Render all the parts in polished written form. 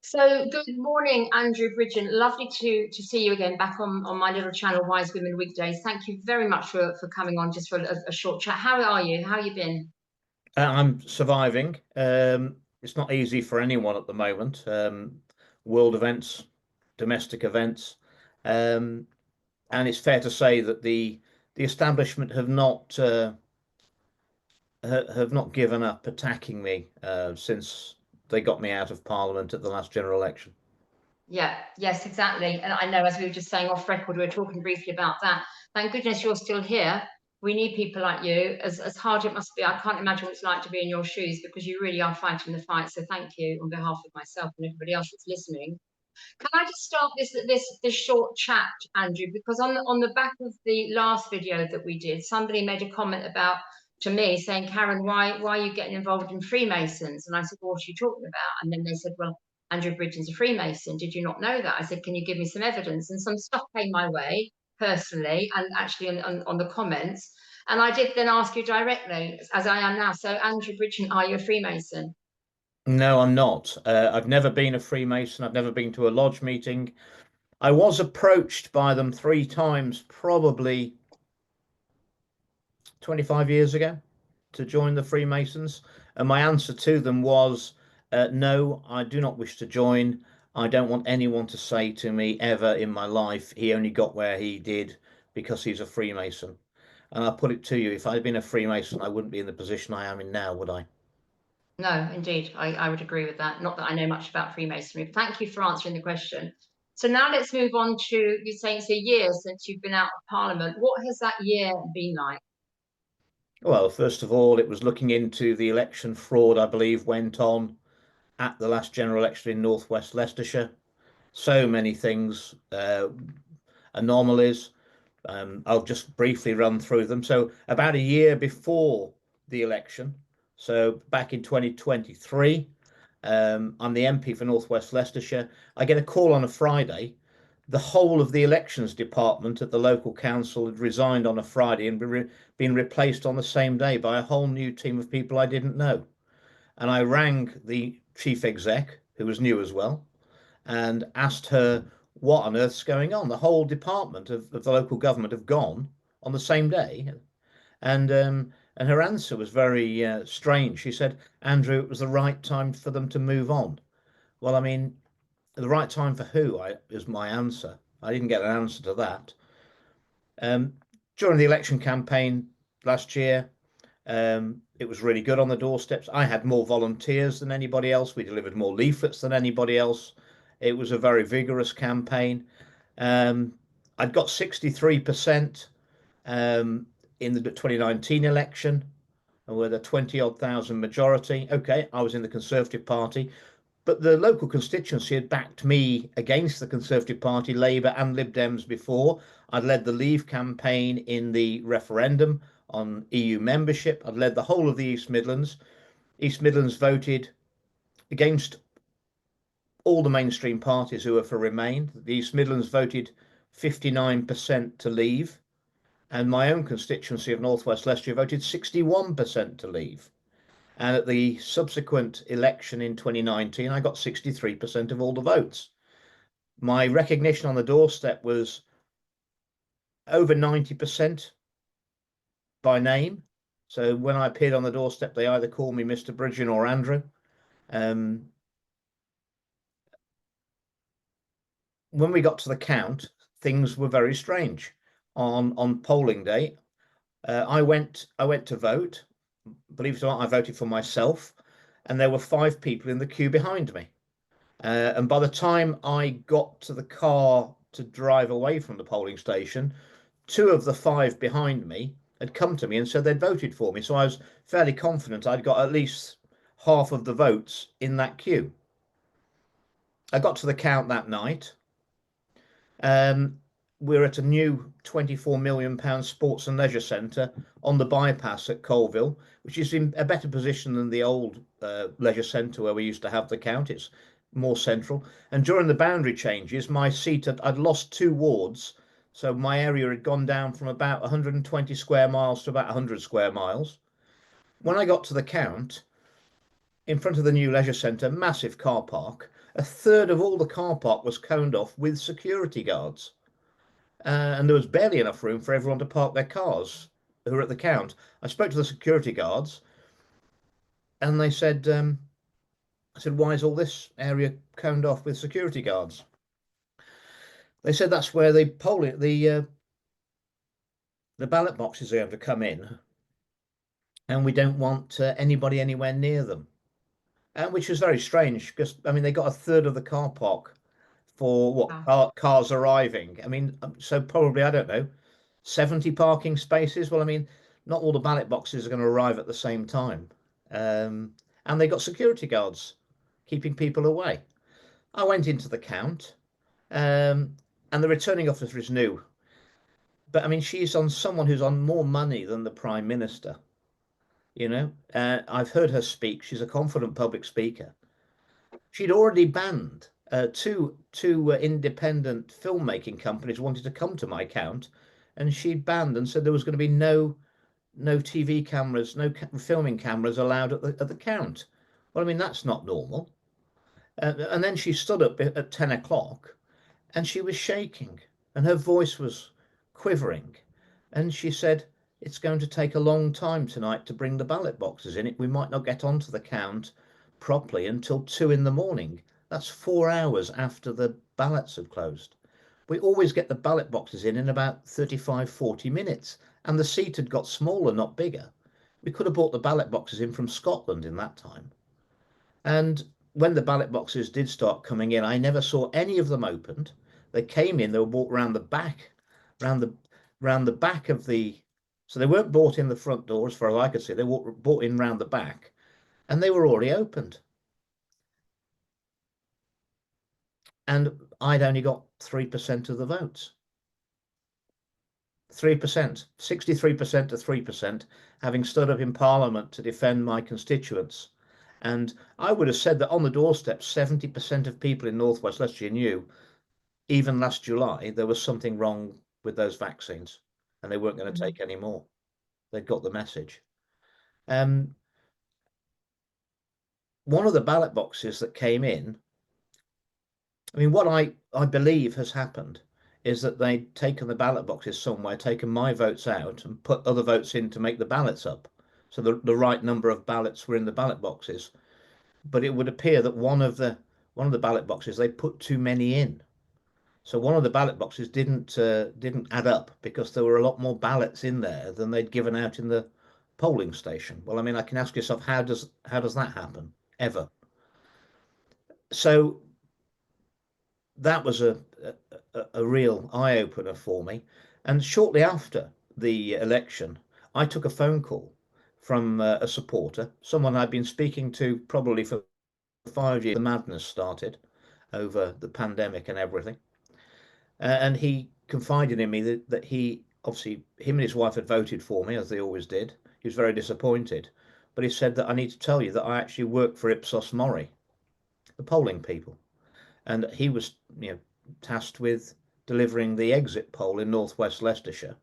So good morning, Andrew, Bridgen. Lovely to see you again back on my little channel, Wise Women Weekdays. Thank you very much for coming on just for a short chat. How are you? How you been? I'm surviving. It's not easy for anyone at the moment. World events, domestic events, um, and it's fair to say that the establishment have not given up attacking me since they got me out of Parliament at the last general election. Yeah, yes, exactly. And I know, as we were just saying off record, we were talking briefly about that. Thank goodness you're still here. We need people like you. As hard it must be, I can't imagine what it's like to be in your shoes because you really are fighting the fight. So thank you on behalf of myself and everybody else that's listening. Can I just start this short chat, Andrew? Because on the back of the last video that we did, somebody made a comment about to me saying, Karen, why are you getting involved in Freemasons? And I said, well, what are you talking about? And then they said, well, Andrew Bridgen's a Freemason. Did you not know that? I said, can you give me some evidence? And some stuff came my way personally and actually on the comments. And I did then ask you directly, as I am now. So, Andrew Bridgen, are you a Freemason? No, I'm not. I've never been a Freemason. I've never been to a lodge meeting. I was approached by them 3 times, probably 25 years ago, to join the Freemasons. And my answer to them was, no, I do not wish to join. I don't want anyone to say to me ever in my life, he only got where he did because he's a Freemason. And I'll put it to you, if I'd been a Freemason, I wouldn't be in the position I am in now, would I? No, indeed, I would agree with that. Not that I know much about Freemasonry, but thank you for answering the question. So now let's move on to, you're saying it's a year since you've been out of Parliament. What has that year been like? Well, first of all, it was looking into the election fraud, I believe, went on at the last general election in North West Leicestershire. So many things, anomalies. I'll just briefly run through them. So, about a year before the election, so back in 2023, I'm the MP for North West Leicestershire. I get a call on a Friday. The whole of the elections department at the local council had resigned on a Friday and been replaced on the same day by a whole new team of people I didn't know. And I rang the chief exec, who was new as well, and asked her what on earth's going on. The whole department of the local government have gone on the same day, and her answer was very strange. She said, "Andrew, it was the right time for them to move on." Well, I mean, the right time for who? Is my answer. I didn't get an answer to that. Um, During the election campaign last year, it was really good on the doorsteps. I had more volunteers than anybody else. We delivered more leaflets than anybody else. It was a very vigorous campaign. Um, I'd got 63% in the 2019 election with a 20 odd thousand majority. Okay, I was in the Conservative Party, but the local constituency had backed me against the Conservative Party, Labour, and Lib Dems before. I'd led the Leave campaign in the referendum on EU membership. I'd led the whole of the East Midlands. East Midlands voted against all the mainstream parties who were for Remain. The East Midlands voted 59% to leave, and my own constituency of North West Leicestershire voted 61% to leave. And at the subsequent election in 2019, I got 63% of all the votes. My recognition on the doorstep was over 90% by name. So when I appeared on the doorstep, they either called me Mr. Bridgen or Andrew. Um, when we got to the count, things were very strange. On polling day, I went to vote. Believe it or not, I voted for myself, and there were 5 people in the queue behind me. And by the time I got to the car to drive away from the polling station, 2 of the 5 behind me had come to me and said they'd voted for me. So I was fairly confident I'd got at least half of the votes in that queue. I got to the count that night. We're at a new £24 million sports and leisure centre on the bypass at Colville, which is in a better position than the old leisure centre where we used to have the count. It's more central. And during the boundary changes, my seat I'd lost 2 wards. So my area had gone down from about 120 square miles to about 100 square miles. When I got to the count, in front of the new leisure centre, massive car park. A third of all the car park was coned off with security guards. And there was barely enough room for everyone to park their cars who were at the count. I spoke to the security guards and they said, I said, why is all this area coned off with security guards? They said that's where the ballot boxes are going to come in, and we don't want anybody anywhere near them. And which was very strange because I mean they got a third of the car park for what cars arriving. I mean, so probably I don't know, 70 parking spaces. Well, I mean, not all the ballot boxes are going to arrive at the same time, and they got security guards keeping people away. I went into the count, and the returning officer is new, but I mean, she's on someone who's on more money than the Prime Minister. You know, I've heard her speak. She's a confident public speaker. She'd already banned two independent filmmaking companies wanted to come to my count, and she'd banned and said there was going to be no TV cameras, no filming cameras allowed at the count. Well, I mean that's not normal. And then she stood up at 10 o'clock and she was shaking and her voice was quivering. And she said, it's going to take a long time tonight to bring the ballot boxes in. We might not get onto the count properly until 2 in the morning. That's 4 hours after the ballots have closed. We always get the ballot boxes in about 35, 40 minutes. And the seat had got smaller, not bigger. We could have brought the ballot boxes in from Scotland in that time. And when the ballot boxes did start coming in, I never saw any of them opened. They came in, they were bought round the back, round the back of the, so they weren't bought in the front door as far as I could see. They were bought in round the back, and they were already opened. And I'd only got 3% of the votes. 3%, 63% to 3%, having stood up in Parliament to defend my constituents. And I would have said that on the doorstep, 70% of people in North West Leicestershire knew, even last July, there was something wrong with those vaccines and they weren't going to take any more. They'd got the message. One of the ballot boxes that came in, I mean, what I believe has happened is that they'd taken the ballot boxes somewhere, taken my votes out and put other votes in to make the ballots up. So the right number of ballots were in the ballot boxes. But it would appear that one of the ballot boxes they put too many in. So one of the ballot boxes didn't add up because there were a lot more ballots in there than they'd given out in the polling station. Well, I mean, I can ask yourself, how does that happen ever? So that was a real eye opener for me. And shortly after the election, I took a phone call from a supporter, someone I'd been speaking to probably for 5 years. The madness started over the pandemic and everything. And he confided in me that he obviously him and his wife had voted for me as they always did. He was very disappointed, but he said that I need to tell you that I actually work for Ipsos Mori, the polling people, and he was tasked with delivering the exit poll in North West Leicestershire,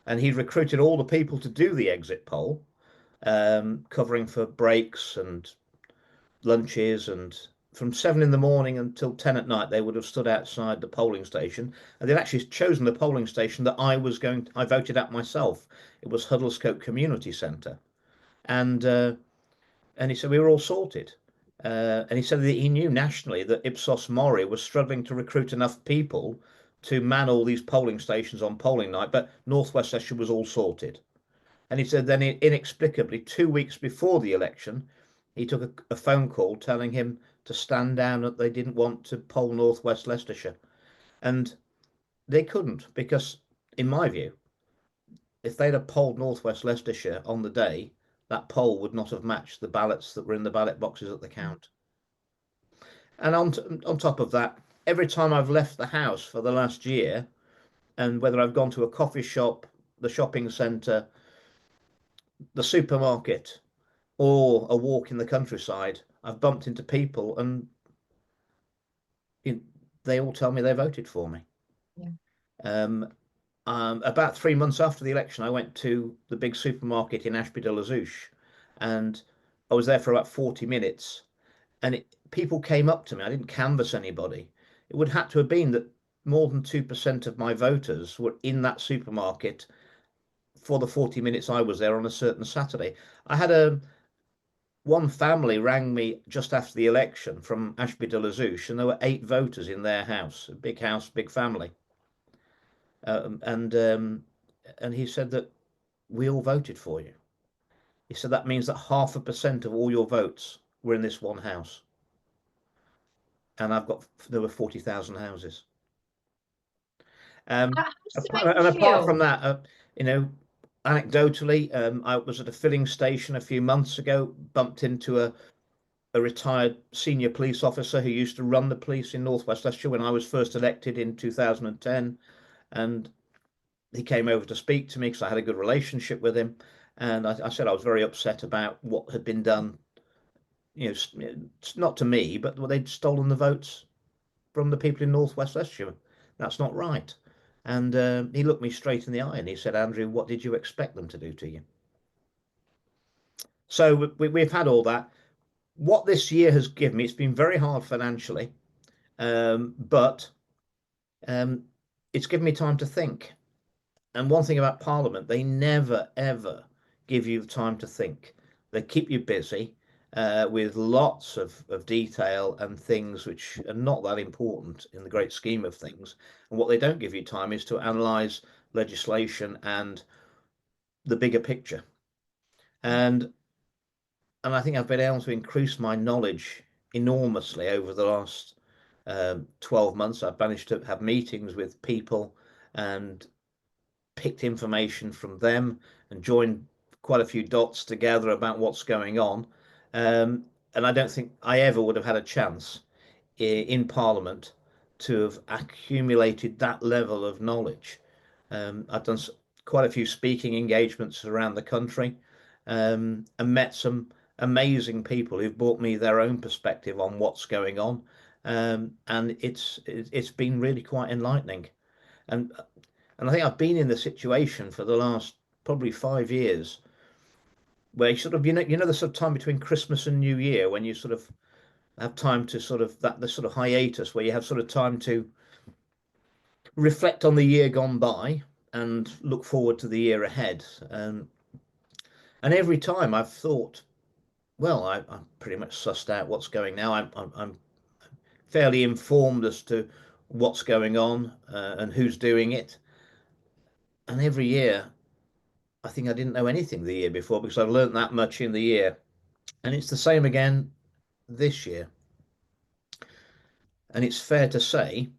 and he recruited all the people to do the exit poll, covering for breaks and lunches, and from 7 in the morning until 10 at night they would have stood outside the polling station, and they'd actually chosen the polling station that I voted at myself. It was Huddlescote Community Centre, and he said we were all sorted, and he said that he knew nationally that Ipsos Mori was struggling to recruit enough people to man all these polling stations on polling night, but North West Leicestershire was all sorted. And he said then inexplicably 2 weeks before the election he took a phone call telling him to stand down, that they didn't want to poll North West Leicestershire. And they couldn't, because in my view, if they'd have polled North West Leicestershire on the day, that poll would not have matched the ballots that were in the ballot boxes at the count. And on top of that, every time I've left the house for the last year, and whether I've gone to a coffee shop, the shopping centre, the supermarket, or a walk in the countryside, I've bumped into people and they all tell me they voted for me. Yeah. About 3 months after the election, I went to the big supermarket in Ashby de la Zouch, and I was there for about 40 minutes, and people came up to me. I didn't canvass anybody. It would have to have been that more than 2% of my voters were in that supermarket for the 40 minutes I was there on a certain Saturday. I had one family rang me just after the election from Ashby de la Zouch, and there were 8 voters in their house, a big house, big family. Um, and um, and he said that we all voted for you. He said that means that 0.5% of all your votes were in this one house. And there were 40,000 houses. How Um, does it make and you apart feel? from that, you know, anecdotally, I was at a filling station a few months ago, bumped into a retired senior police officer who used to run the police in North West Leicestershire when I was first elected in 2010. And he came over to speak to me because I had a good relationship with him. And I said I was very upset about what had been done. It's not to me, but they'd stolen the votes from the people in North West Leicestershire. That's not right. And he looked me straight in the eye and he said, Andrew, what did you expect them to do to you? So we've had all that. What this year has given me, it's been very hard financially, but um, it's given me time to think. And one thing about Parliament, they never, ever give you the time to think. They keep you busy with lots of detail and things which are not that important in the great scheme of things. And what they don't give you time is to analyse legislation and the bigger picture. And I think I've been able to increase my knowledge enormously over the last 12 months. I've managed to have meetings with people and picked information from them and joined quite a few dots together about what's going on. And I don't think I ever would have had a chance in Parliament to have accumulated that level of knowledge. I've done quite a few speaking engagements around the country and met some amazing people who've brought me their own perspective on what's going on. And it's been really quite enlightening. And I think I've been in the situation for the last probably 5 years where you sort of, the sort of time between Christmas and New Year when you sort of have time to sort of the sort of hiatus where you have sort of time to reflect on the year gone by and look forward to the year ahead. And every time I've thought, well, I'm pretty much sussed out what's going now. I'm fairly informed as to what's going on and who's doing it. And every year I think I didn't know anything the year before because I've learned that much in the year. And it's the same again this year. And it's fair to say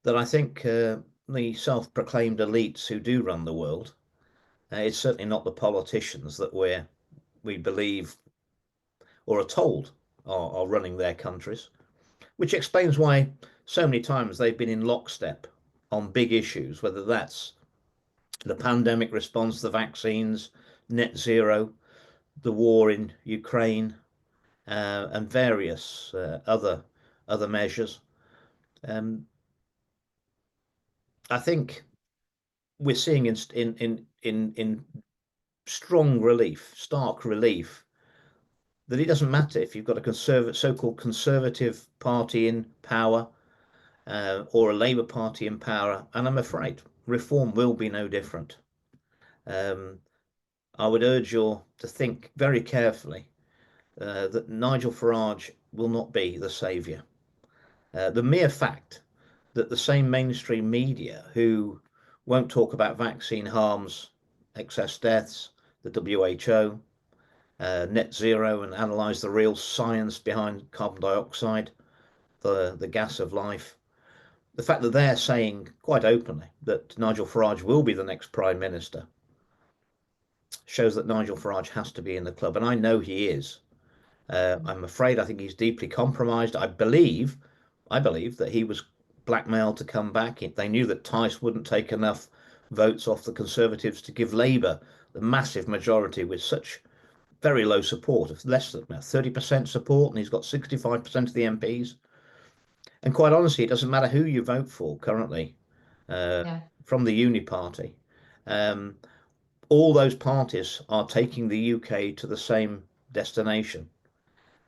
that I think the self-proclaimed elites who do run the world, it's certainly not the politicians that we believe or are told are running their countries, which explains why so many times they've been in lockstep on big issues, whether that's the pandemic response, the vaccines, net zero, the war in Ukraine, and various other measures. Um, I think we're seeing in strong relief, stark relief, that it doesn't matter if you've got a so-called conservative party in power or a Labour Party in power, and I'm afraid reform will be no different. I would urge you to think very carefully that Nigel Farage will not be the saviour. The mere fact that the same mainstream media who won't talk about vaccine harms, excess deaths, the WHO, net zero, and analyse the real science behind carbon dioxide, the gas of life. The fact that they're saying quite openly that Nigel Farage will be the next Prime Minister shows that Nigel Farage has to be in the club, and I know he is. I'm afraid I think he's deeply compromised. I believe that he was blackmailed to come back. They knew that Tice wouldn't take enough votes off the Conservatives to give Labour the massive majority with such very low support of less than 30% support, and he's got 65% of the MPs. And quite honestly, it doesn't matter who you vote for currently Yeah. from the Uni Party. Um, all those parties are taking the UK to the same destination.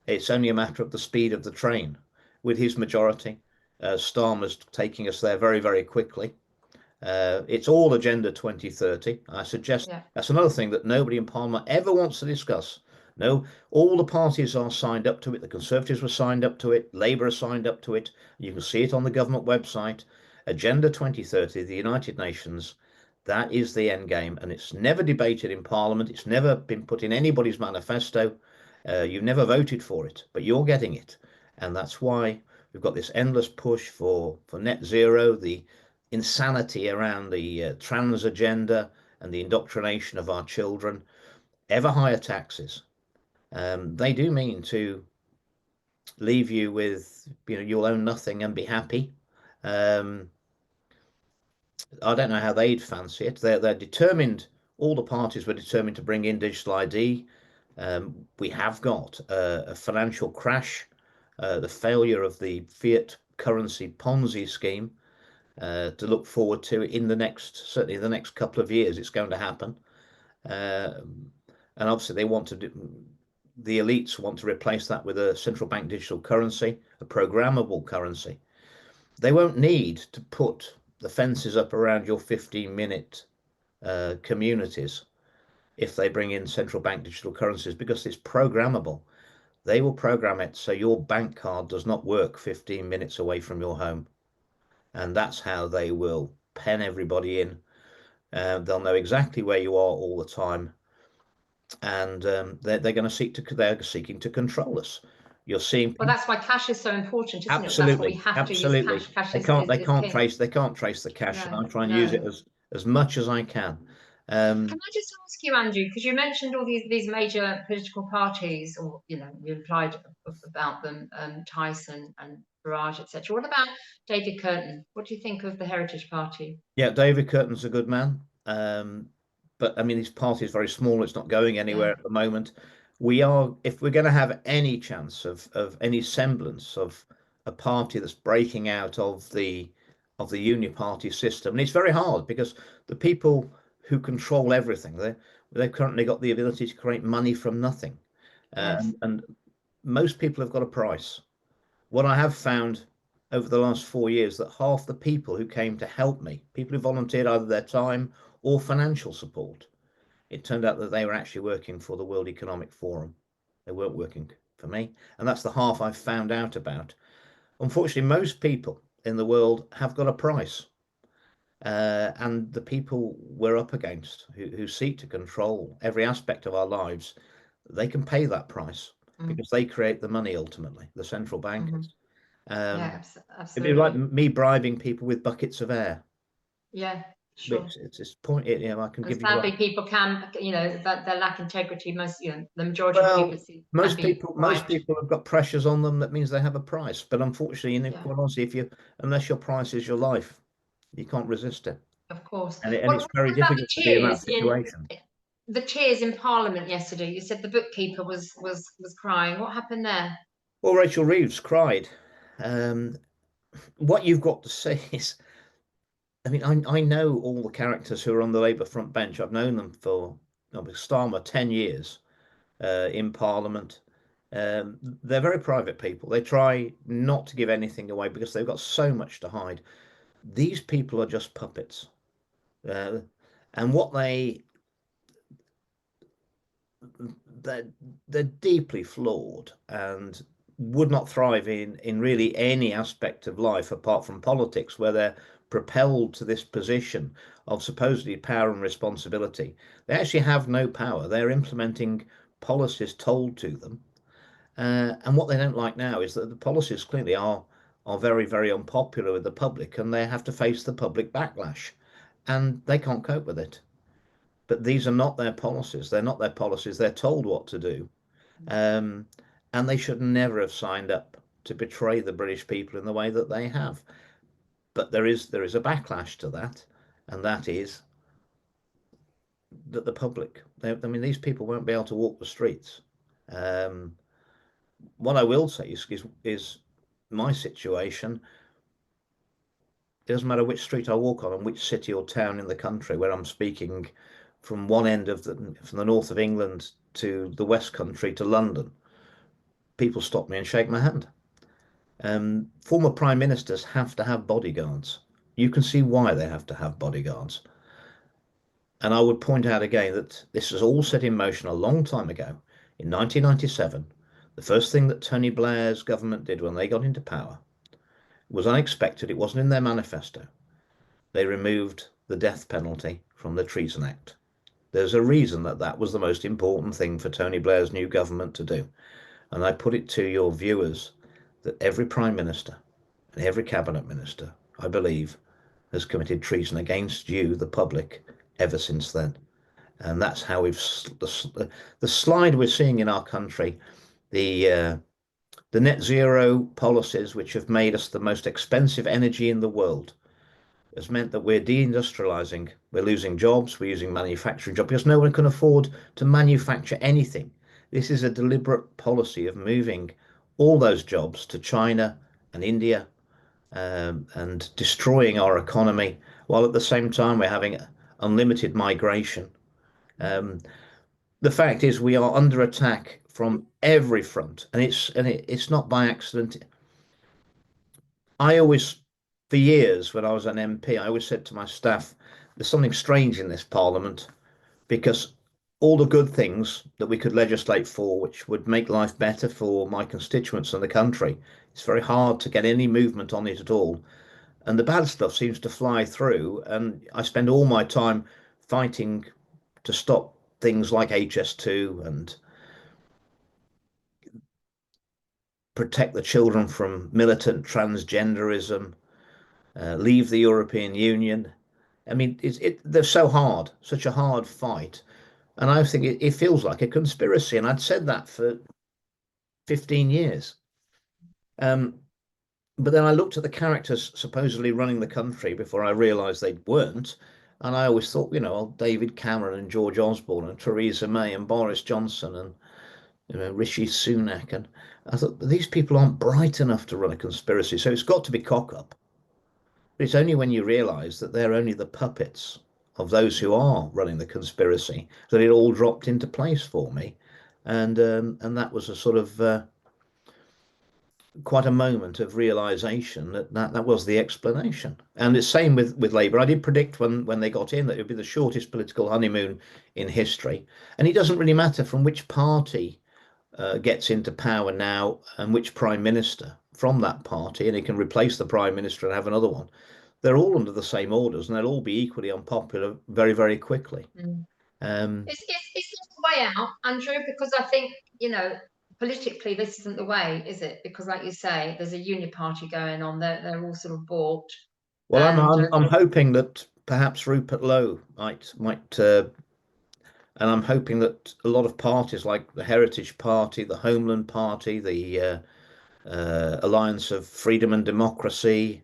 It's only a matter of the speed of the train. With his majority, Starmer's taking us there very, very quickly. It's all Agenda 2030. I suggest that's another thing that nobody in Parliament ever wants to discuss. No, all the parties are signed up to it. The Conservatives were signed up to it. Labour are signed up to it. You can see it on the government website. Agenda 2030, the United Nations, that is the end game. And it's never debated in Parliament. It's never been put in anybody's manifesto. You've never voted for it, but you're getting it. And that's why we've got this endless push for net zero, the insanity around the trans agenda and the indoctrination of our children, ever higher taxes. They do mean to leave you with, you'll own nothing and be happy. I don't know how they'd fancy it. They're determined. All the parties were determined to bring in digital ID. We have got a financial crash, the failure of the fiat currency Ponzi scheme to look forward to in certainly the next couple of years. It's going to happen. And obviously the elites want to replace that with a central bank digital currency, a programmable currency. They won't need to put the fences up around your 15-minute communities if they bring in central bank digital currencies, because it's programmable. They will program it so your bank card does not work 15 minutes away from your home. And that's how they will pen everybody in. They'll know exactly where you are all the time. And they're going to they're seeking to control us. You're seeing. Well, that's why cash is so important, isn't it? That's why we Absolutely, have to use absolutely. cash. Cash They is can't king. trace the cash, and No, I try and use it as much as I can. Can I just ask you, Andrew, because you mentioned all these major political parties, or you implied about them, Tyson and Farage, etc. What about David Curtin? What do you think of the Heritage Party? Yeah, David Curtin's a good man. But I mean, his party is very small. It's not going anywhere at the moment. If we're going to have any chance of any semblance of a party that's breaking out of the uni-party system, and it's very hard because the people who control everything, they've currently got the ability to create money from nothing, and most people have got a price. What I have found over the last 4 years, that half the people who came to help me, people who volunteered either their time or financial support, it turned out that they were actually working for the World Economic Forum. They weren't working for me. And that's the half I've found out about. Unfortunately, most people in the world have got a price. And the people we're up against who seek to control every aspect of our lives, they can pay that price because they create the money ultimately, the central bankers. Yeah, It'd be like absolutely. me bribing people with buckets of air. Yeah, sure. It's this point, I can And give you. sadly, people can, that they lack integrity. The majority of Well, people can be most bribed. people have got pressures on them. That means they have a price. But unfortunately, Yeah, quite honestly, unless your price is your life, you can't resist it. of course. And What it's very about difficult to be in that situation. the tears in Parliament yesterday? You said the bookkeeper was crying. What happened there? Well, Rachel Reeves cried. What you've got to say is, I mean, I know all the characters who are on the Labour front bench. I've known them for Starmer 10 years in Parliament. They're very private people. They try not to give anything away because they've got so much to hide. These people are just puppets. And what they're deeply flawed and would not thrive in really any aspect of life apart from politics, where they're propelled to this position of supposedly power and responsibility. They actually have no power. They're implementing policies told to them. And what they don't like now is that the policies clearly are very, very unpopular with the public, and they have to face the public backlash, and they can't cope with it. But these are not their policies. They're not their policies. They're told what to do. And they should never have signed up to betray the British people in the way that they have. But there is a backlash to that, and that is that the public, I mean, these people won't be able to walk the streets. What I will say is my situation. It doesn't matter which street I walk on and which city or town in the country where I'm speaking from one end of from the north of England to the West Country to London, people stop me and shake my hand. Former prime ministers have to have bodyguards. You can see why they have to have bodyguards. And I would point out again that this was all set in motion a long time ago. In 1997, the first thing that Tony Blair's government did when they got into power was unexpected. It wasn't in their manifesto. They removed the death penalty from the Treason Act. There's a reason that that was the most important thing for Tony Blair's new government to do. And I put it to your viewers that every prime minister and every cabinet minister, I believe, has committed treason against you, the public, ever since then. And that's how the slide we're seeing in our country, the net zero policies, which have made us the most expensive energy in the world, has meant that we're deindustrializing. We're losing jobs. We're using manufacturing jobs because no one can afford to manufacture anything. This is a deliberate policy of moving all those jobs to China and India, and destroying our economy, while at the same time we're having unlimited migration. The fact is we are under attack from every front, and it's not by accident. I always, for years when I was an MP, I always said to my staff, there's something strange in this parliament, because all the good things that we could legislate for, which would make life better for my constituents and the country, it's very hard to get any movement on it at all. And the bad stuff seems to fly through. And I spend all my time fighting to stop things like HS2 and protect the children from militant transgenderism, leave the European Union. I mean, they're so hard, such a hard fight. And I think it feels like a conspiracy. And I'd said that for 15 years. But then I looked at the characters supposedly running the country before I realised they weren't. And I always thought, David Cameron and George Osborne and Theresa May and Boris Johnson and Rishi Sunak. And I thought, these people aren't bright enough to run a conspiracy. So it's got to be cock up. But it's only when you realise that they're only the puppets of those who are running the conspiracy that it all dropped into place for me. And that was a sort of quite a moment of realization that was the explanation. And it's same with Labour. I did predict when they got in that it would be the shortest political honeymoon in history. And it doesn't really matter from which party gets into power now and which prime minister from that party, and it can replace the prime minister and have another one. They're all under the same orders, and they'll all be equally unpopular very, very quickly. It's not the way out, Andrew, because I think, politically this isn't the way, is it? Because like you say, there's a uni-party going on. They're all sort of bought. Well, I'm hoping that perhaps Rupert Lowe might and I'm hoping that a lot of parties like the Heritage Party, the Homeland Party, the Alliance of Freedom and Democracy,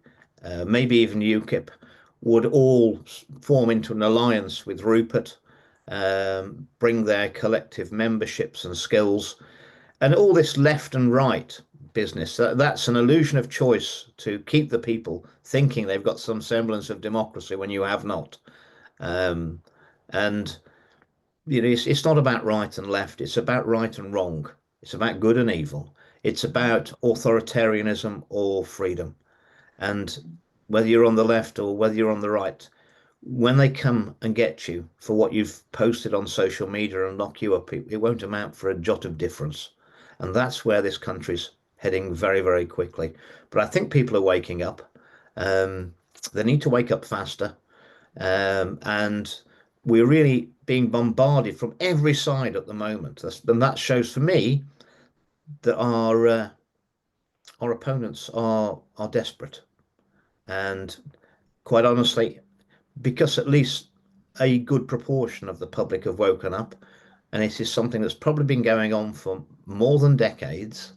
maybe even UKIP, would all form into an alliance with Rupert, bring their collective memberships and skills, and all this left and right business. That's an illusion of choice to keep the people thinking they've got some semblance of democracy when you have not. And it's not about right and left. It's about right and wrong. It's about good and evil. It's about authoritarianism or freedom. And whether you're on the left or whether you're on the right, when they come and get you for what you've posted on social media and lock you up, it won't amount for a jot of difference. And that's where this country's heading very, very quickly. But I think people are waking up. They need to wake up faster. And we're really being bombarded from every side at the moment. And that shows for me that our opponents are desperate. And quite honestly, because at least a good proportion of the public have woken up, and it is something that's probably been going on for more than decades,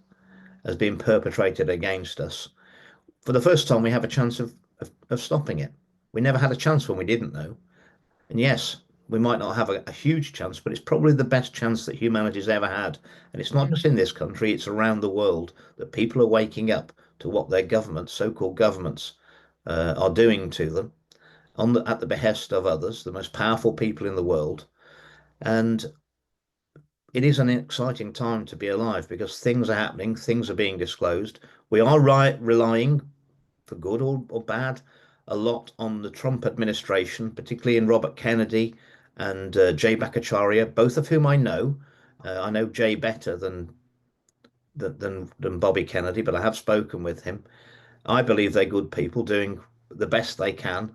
has been perpetrated against us. For the first time, we have a chance of stopping it. We never had a chance when we didn't know. And yes, we might not have a huge chance, but it's probably the best chance that humanity's ever had. And it's not just in this country, it's around the world that people are waking up to what their governments, so-called governments, are doing to them at the behest of others, the most powerful people in the world. And it is an exciting time to be alive because things are happening, things are being disclosed. We are relying, for good or bad, a lot on the Trump administration, particularly in Robert Kennedy and Jay Bhattacharya, both of whom I know. I know Jay better than Bobby Kennedy, but I have spoken with him. I believe they're good people doing the best they can.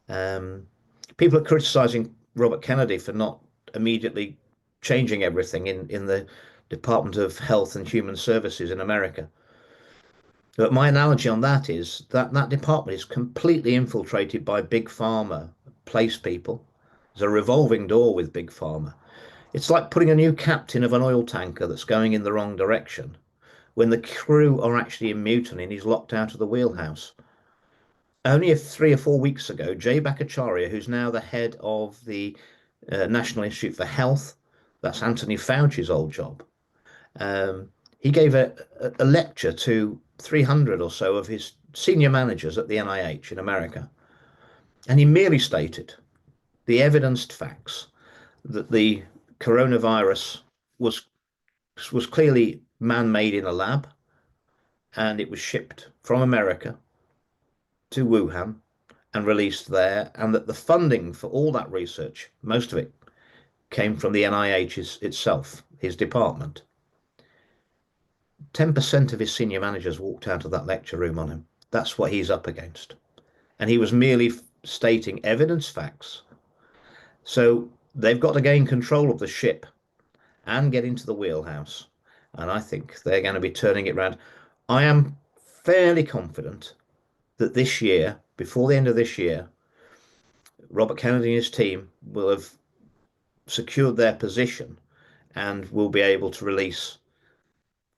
Um, People are criticizing Robert Kennedy for not immediately changing everything in the Department of Health and Human Services in America. But my analogy on that is that that department is completely infiltrated by big pharma, place people. There's a revolving door with big pharma. It's like putting a new captain of an oil tanker that's going in the wrong direction when the crew are actually in mutiny and he's locked out of the wheelhouse. Only 3 or 4 weeks ago, Jay Bhattacharya, who's now the head of the National Institute for Health, that's Anthony Fauci's old job, um, he gave a lecture to 300 or so of his senior managers at the NIH in America. And he merely stated the evidenced facts that the coronavirus was was clearly man-made in a lab and it was shipped from America to Wuhan and released there, and that the funding for all that research, most of it, came from the NIH itself, his department. 10% of his senior managers walked out of that lecture room on him. That's what he's up against. And he was merely stating evidence facts. So they've got to gain control of the ship and get into the wheelhouse. And I think they're going to be turning it around. I am fairly confident that this year, before the end of this year, Robert Kennedy and his team will have secured their position and will be able to release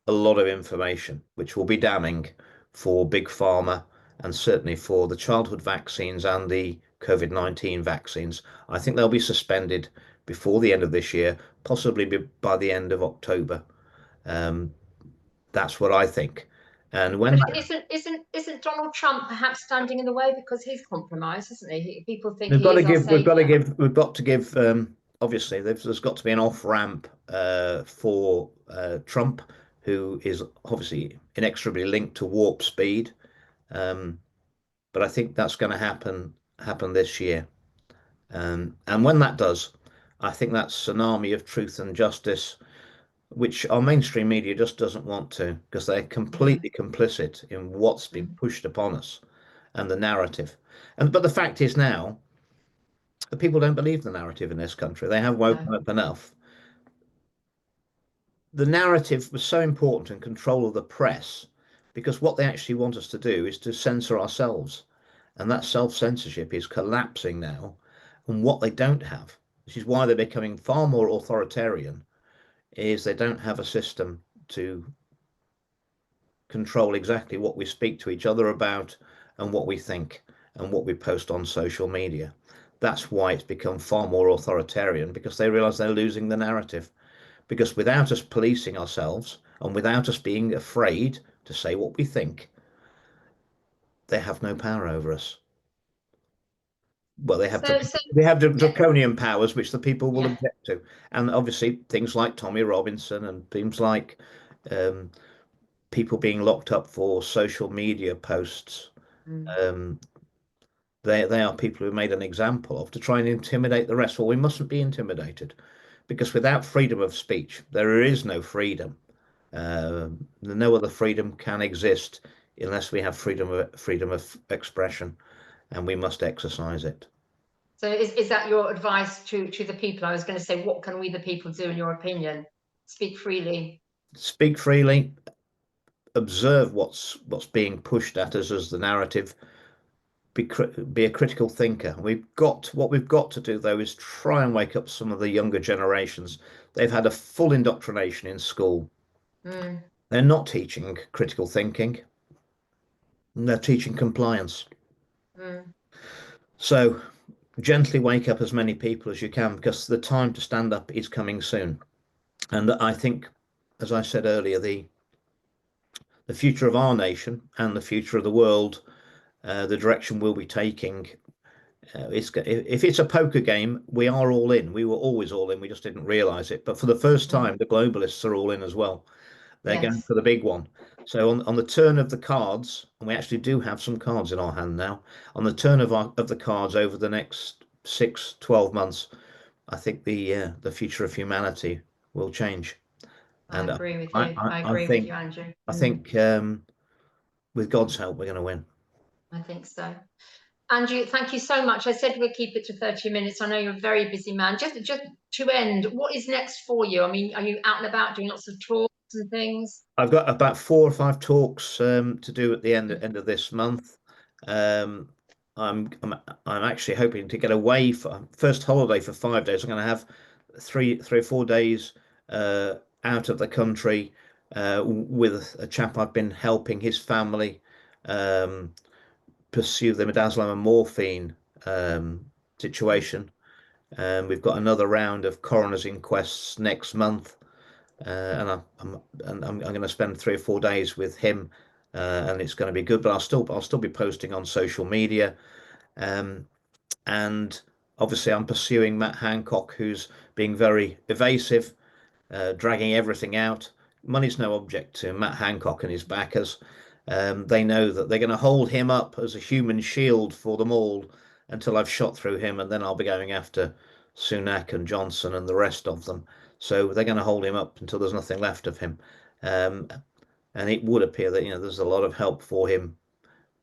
a lot of information, which will be damning for big pharma and certainly for the childhood vaccines and the COVID-19 vaccines. I think they'll be suspended before the end of this year, possibly by the end of October. Um, that's what I think. And when But isn't Donald Trump perhaps standing in the way because he's compromised, isn't he? People think we've he got to is our give, we've got to saviour. give, we've got to give. Obviously, there's got to be an off ramp for Trump, who is obviously inexorably linked to warp speed. Um, but I think that's going to happen this year. And when that does, I think that tsunami of truth and justice, which our mainstream media just doesn't want to, because they're Mm, completely complicit in what's been mm, pushed upon us and the narrative. And but the fact is now, the people don't believe the narrative in this country. They have no. woken up enough. The narrative was so important in control of the press because what they actually want us to do is to censor ourselves. And that self-censorship is collapsing now. And what they don't have, which is why they're becoming far more authoritarian, is they don't have a system to control exactly what we speak to each other about and what we think and what we post on social media. That's why it's become far more authoritarian, because they realize they're losing the narrative. Because without us policing ourselves and without us being afraid to say what we think, they have no power over us. Well, So they have yeah, draconian powers which the people will yeah. object to, and obviously things like Tommy Robinson and things like um, people being locked up for social media posts. Mm. Um, they are people who made an example of to try and intimidate the rest. Well, we mustn't be intimidated, because without freedom of speech, there is no freedom. No other freedom can exist unless we have freedom of expression, and we must exercise it. So is that your advice to the people? I was going to say, what can we the people do in your opinion? Speak freely. Speak freely, observe what's being pushed at us as the narrative, be a critical thinker. We've got to do though is try and wake up some of the younger generations. They've had a full indoctrination in school. Mm, They're not teaching critical thinking. They're teaching compliance. mm. So gently wake up as many people as you can, because the time to stand up is coming soon. And I think, as I said earlier, the future of our nation and the future of the world, the direction we'll be taking, If it's a poker game, we are all in. We were always all in. We just didn't realize it. But for the first time, the globalists are all in as well. They're going Yes. for the big one. So on the turn of the cards, and we actually do have some cards in our hand now. On the turn of the cards over the next 6-12 months, I think the future of humanity will change. I And agree with I, you. I, I I agree with think you, Andrew. I think with God's help, we're going to win. I think so. Andrew, thank you so much. I said we'll keep it to 30 minutes. I know you're a very busy man. Just to end, what is next for you? I mean, are you out and about doing lots of talks and things? I've got about 4 or 5 talks to do at the end of this month. Um, I'm actually hoping to get away for first holiday for 5 days. I'm going to have three or 4 days out of the country with a chap I've been helping his family um, pursue the midazolam and morphine situation. We've got another round of coroner's inquests next month, I'm going to spend 3 or 4 days with him, and it's going to be good. But I'll still be posting on social media, and obviously I'm pursuing Matt Hancock, who's being very evasive, dragging everything out. Money's no object to Matt Hancock and his backers. They know that they're going to hold him up as a human shield for them all until I've shot through him, and then I'll be going after Sunak and Johnson and the rest of them. So they're going to hold him up until there's nothing left of him. And it would appear that there's a lot of help for him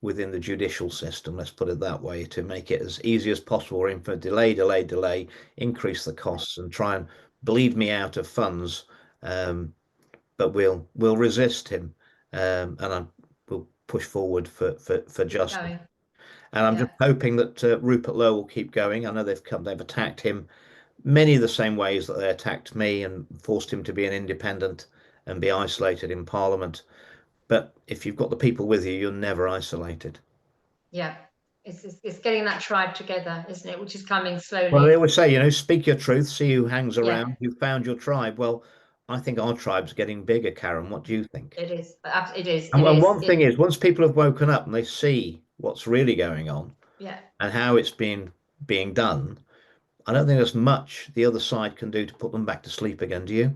within the judicial system, let's put it that way, to make it as easy as possible for him for delay, increase the costs and try and bleed me out of funds. But we'll resist him, and we'll push forward for justice. And I'm just hoping that Rupert Lowe will keep going. I know they've attacked him many of the same ways that they attacked me and forced him to be an independent and be isolated in Parliament. But if you've got the people with you, you're never isolated. Yeah, it's getting that tribe together, isn't it? Which is coming slowly. Well, they always say, speak your truth, see who hangs around. You've found your tribe. Well, I think our tribe's getting bigger, Karen. What do you think? It is. It is. And one thing is, once people have woken up and they see what's really going on, and how it's being done, I don't think there's much the other side can do to put them back to sleep again. Do you?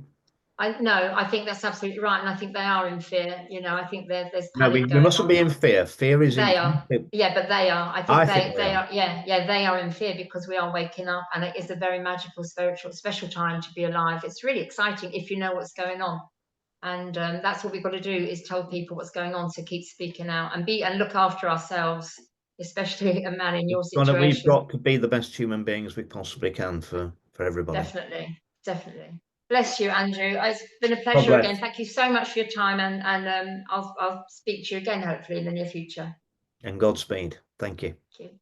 I think that's absolutely right, and I think they are in fear. I think there's No, we mustn't be in fear. Fear is they are. Yeah, but they are. I think they are. Yeah, they are in fear because we are waking up, and it is a very magical, special time to be alive. It's really exciting if you know what's going on, and that's what we've got to do is tell people what's going on. So keep speaking out and look after ourselves, especially a man in your situation. We've got to be the best human beings we possibly can for everybody. Definitely. Bless you, Andrew. It's been a pleasure again. Thank you so much for your time, and I'll speak to you again hopefully in the near future. And Godspeed. Thank you. Thank you.